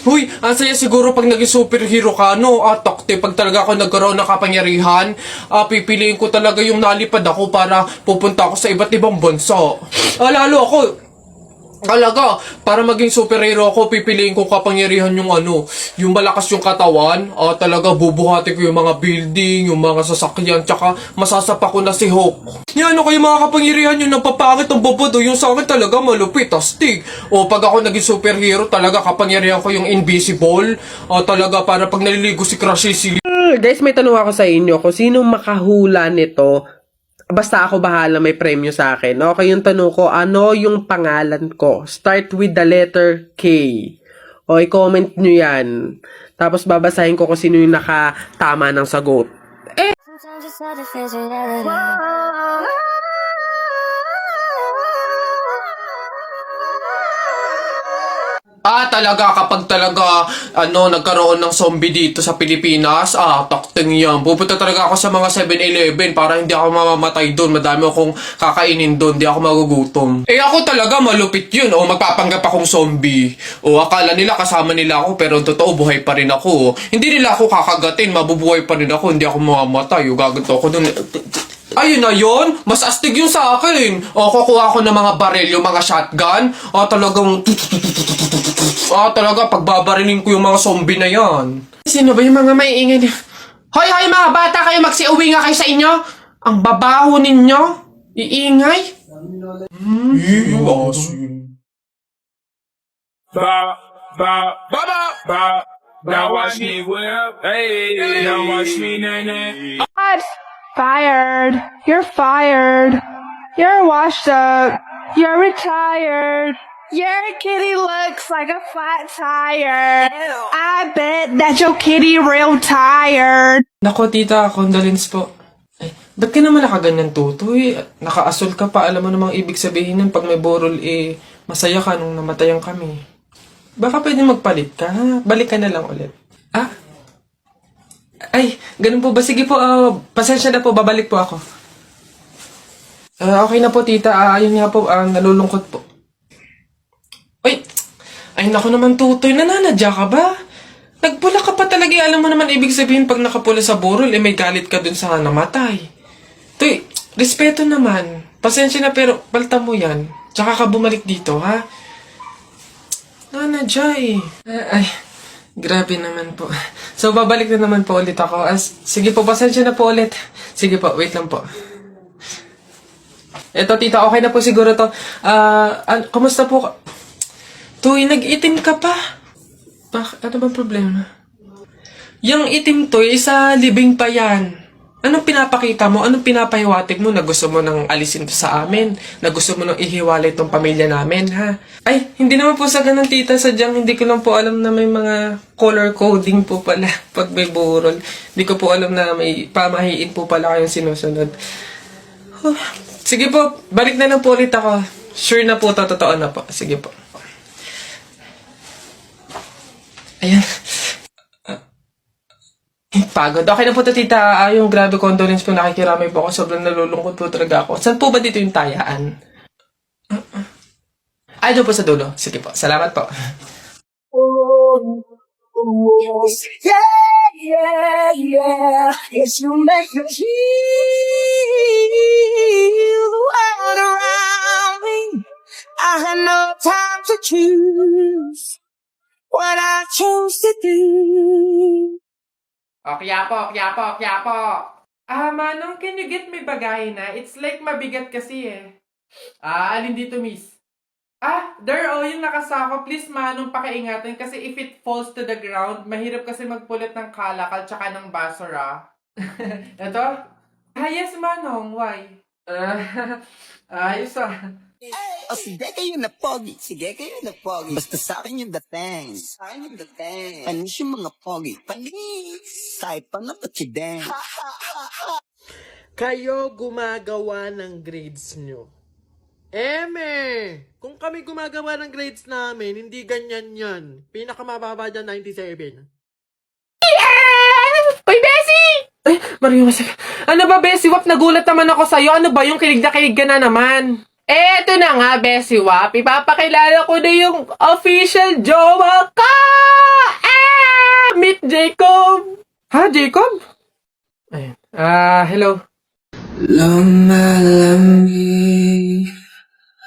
Huy, ang saya siguro pag naging superhero ka, no? Tokte, pag talaga ako nagkaroon ng kapangyarihan, pipiliin ko talaga yung nalipad ako para pupunta ako sa iba't ibang bansa. Lalo ako, talaga, para maging superhero ako, pipiliin ko kapangyarihan yung yung malakas yung katawan, talaga bubuhati ko yung mga building, yung mga sasakyan, tsaka masasapa ko na si Hulk. Yan, kayo mga kapangyarihan yung napapangit ang bobodo, yung sa akin talaga malupit, astig. Pag ako naging superhero, talaga kapangyarihan ko yung invisible, talaga para pag naliligo si Crush si Guys, may tanong ako sa inyo, kung sino makahula nito, basta ako bahala, may premyo sa akin. Okay, yung tanong ko, ano yung pangalan ko? Start with the letter K. O, i-comment nyo yan. Tapos babasahin ko kung sino yung nakatama ng sagot. Sometimes it's hard to face reality. Talaga, kapag talaga, nagkaroon ng zombie dito sa Pilipinas, takting yan. Pupunta talaga ako sa mga 7-Eleven para hindi ako mamamatay doon. Madami akong kakainin doon, hindi ako magugutom. Ako talaga, malupit yun. Magpapanggap akong zombie. Akala nila kasama nila ako, pero totoo, buhay pa rin ako. Hindi nila ako kakagatin, mabubuhay pa rin ako, hindi ako mamamatay. Gaganto ako doon. Ayun na yun, mas astig yung sa akin. Kukuha ako ng mga baril, yung mga shotgun. Talaga, pagbabarilin ko yung mga zombie na yan. Sino ba yung mga maiingay niya? Hoy, mga bata, kayo magsiuwi nga kayo sa inyo. Ang babaho ninyo. Iingay. Asin. Ba, ba, ba, ba, ba. Now watch me whip, hey. Now watch me, nene. What? Fired. You're fired. You're washed up. You're retired. Your kitty looks like a flat tire. I bet that your kitty real tired. Nako, tita, condolence po. Ba't ka naman nakaganyan, tutoy? Nakaasol ka pa, alam mo namang ibig sabihin nun pag may borol, masaya ka nung namatayan kami. Baka pwede magpalit ka, ha? Balik ka na lang ulit. Ay, ganun po ba? Sige po, pasensya na po, babalik po ako. Okay na po, tita. Ayun nga po, nalulungkot po. Ay, naku naman, tutoy. Nananadya ka ba? Nagpula ka pa talaga. Alam mo naman, ibig sabihin, pag nakapula sa burol, may galit ka dun sa namatay. Tuy, respeto naman. Pasensya na, pero palta mo yan. Tsaka ka bumalik dito, ha? Nanadya Ay, grabe naman po. So, babalik na naman po ulit ako. Sige po, pasensya na po ulit. Sige po, wait lang po. Eto, tita, okay na po siguro to. Kumusta po? Tuy, nag-itim ka pa. Ano bang problema? Yung itim, Tuy, sa libing pa yan. Anong pinapakita mo? Anong pinapahiwatig mo na gusto mo nang alisin to sa amin? Na gusto mo nang ihiwalay tong pamilya namin, ha? Ay, hindi naman po sa ganun, tita. Sadyang hindi ko lang po alam na may mga color coding po pala pag may burol. Hindi ko po alam na may pamahiin po pala kayong sinusunod. Sige po, balik na lang po ulit ako. Sure na po, totoo na po. Sige po. Ayan. Pagod. Okay na po to, tita. Yung grabe condolence po, nakikiramay po ako. Sobrang nalulungkot po talaga ako. Saan po ba dito yung tayaan? Doon po sa dulo. Sige po. Salamat po. Yeah. Yes, you make me feel the world around me. I had no time to choose what I chose to do. Kya po. Manong, can you get me bagay na? It's like mabigat kasi alin dito, miss? There, yung nakasako. Please, Manong, pakiingatan kasi if it falls to the ground, mahirap kasi magpulit ng kalakal tsaka ng basura. Ito? Yes, Manong. Why? Ayos Sige kayo na pogi. Basta sa akin yung dating. Panis yung mga pogi. Panis. Kahit pa na patsideng. Kayo gumagawa ng grades nyo. Kung kami gumagawa ng grades namin, hindi ganyan yan. Pinakamababa dyan, 97. Uy, Bessie! Ay, Mario, ano ba, Bessie? Wap, nagulat naman ako sa'yo. Ano ba yung kilig ka na naman? Eto na nga, Bessie Wap. Ipapakilala ko na yung official jowa ka! Jacob? Ayun. Hello. Lumalamig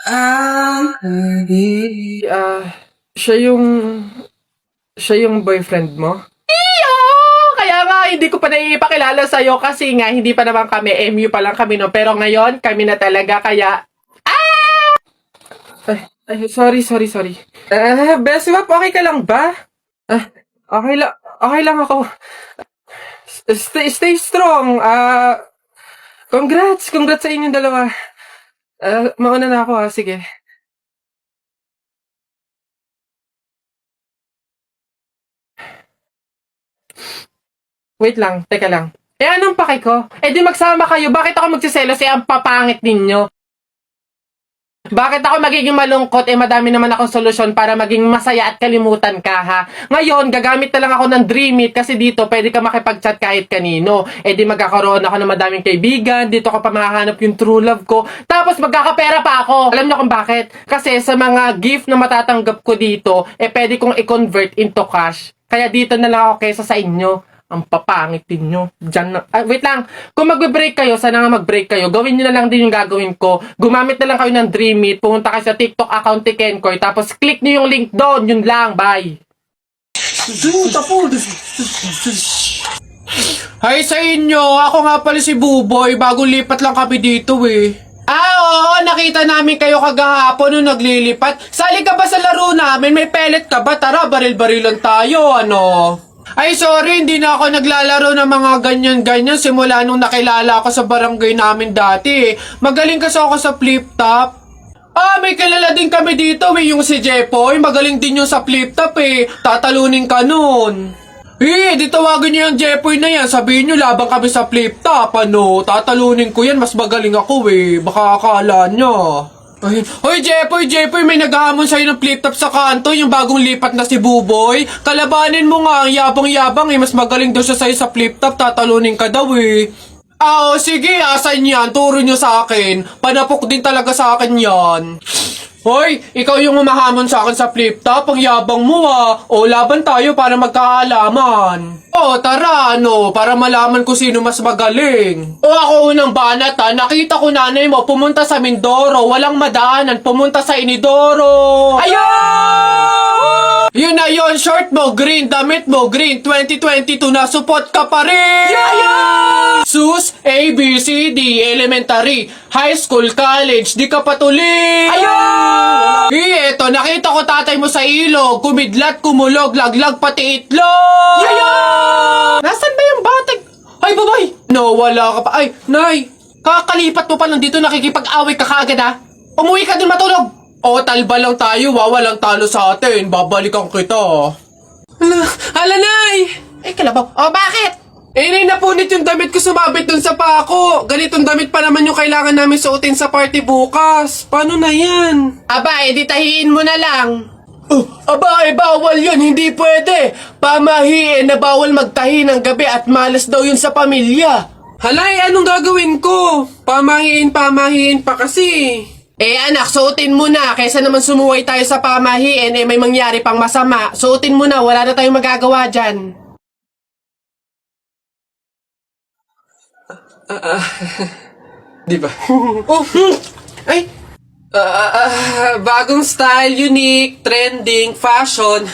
ang hangin. Siya yung boyfriend mo? Iyo! Kaya nga, hindi ko pa naipakilala sa'yo kasi nga, hindi pa naman kami, MU pa lang kami, no? Pero ngayon, kami na talaga, kaya... Sorry. Beswap, okay ka lang ba? Okay lang ako. Stay strong. Congrats sa inyong dalawa. Mauna na ako, sige. Wait lang, teka lang. Anong pake ko? Di magsama kayo, bakit ako magsiselos ang papangit ninyo? Bakit ako magiging malungkot? Madami naman akong solusyon para maging masaya at kalimutan ka, ha? Ngayon, gagamit na lang ako ng Dream It kasi dito pwede ka makipag-chat kahit kanino. Di magkakaroon ako ng madaming kaibigan, dito ko pa mahahanap yung true love ko, tapos magkakapera pa ako. Alam niyo kung bakit? Kasi sa mga gift na matatanggap ko dito, pwede kong i-convert into cash. Kaya dito na lang ako kesa sa inyo. Ang papangit ninyo. Diyan na. Wait lang. Kung magbe-break kayo, sana nga mag-break kayo. Gawin nyo na lang din yung gagawin ko. Gumamit na lang kayo ng Dream It. Pumunta kayo sa TikTok account ni Kenkoy. Tapos click nyo yung link doon. Yun lang. Bye. Hi sa inyo. Ako nga pala si Buboy. Bagong lipat lang kami dito Oo, nakita namin kayo kagahapon nung naglilipat. Sali ka ba sa laro namin? May pellet ka ba? Tara, baril-barilan tayo, sorry, hindi na ako naglalaro ng mga ganyan-ganyan simula nung nakilala ako sa barangay namin dati. Magaling kasi ako sa flip-top. May kilala din kami dito yung si Jepoy. Magaling din yung sa flip-top Tatalunin ka nun. Di tawagin niyo yung Jepoy na yan. Sabihin niyo labang kami sa flip-top, Tatalunin ko yan, mas magaling ako Baka akala niyo. Hoy, Jepoy, may naghahamon sa'yo ng flip-top sa kanto, yung bagong lipat na si Buboy. Kalabanin mo nga, ang yabang-yabang mas magaling daw siya sa'yo sa flip-top, tatalunin ka daw sige, asan yan? Turo nyo sa akin. Panapok din talaga sa akin yan. Hoy, ikaw yung umahamon sa akin sa flip-top, ang yabang mo laban tayo para magkaalaman. Tara, para malaman ko sino mas magaling. Ako unang banat nakita ko nanay mo pumunta sa Mindoro, walang madaanan, pumunta sa Inidoro. Ayun! Yun na yun, short mo green, damit mo green, 2022 na support ka pa rin. Sus, A, B, C, D, elementary, high school, college, di ka patuloy. Eto, nakita ko tatay mo sa ilog, kumidlat, kumulog, laglag, pati itlog. Nasaan ba yung batag? Ay, babay! Wala ka pa. Ay, nay! Kakalipat mo pa lang dito, nakikipag-away ka kaagad, Umuwi ka din matulog! Talba lang tayo, walang talo sa atin. Babalikan kita. Hala, nay! Kalabaw. Bakit? Nay, napunit yung damit ko sumabit dun sa pako. Ganitong damit pa naman yung kailangan namin suotin sa party bukas. Paano na yan? Di tahiin mo na lang. Bawal yun, hindi pwede. Pamahiin na bawal magtahi ng gabi at malas daw yun sa pamilya. Halay, anong gagawin ko? Pamahiin pa kasi. Anak, suotin mo na. Kaysa naman sumuway tayo sa pamahiin, may mangyari pang masama. Suotin mo na, wala na tayong magagawa dyan. Di ba? Bagong style, unique, trending, fashion.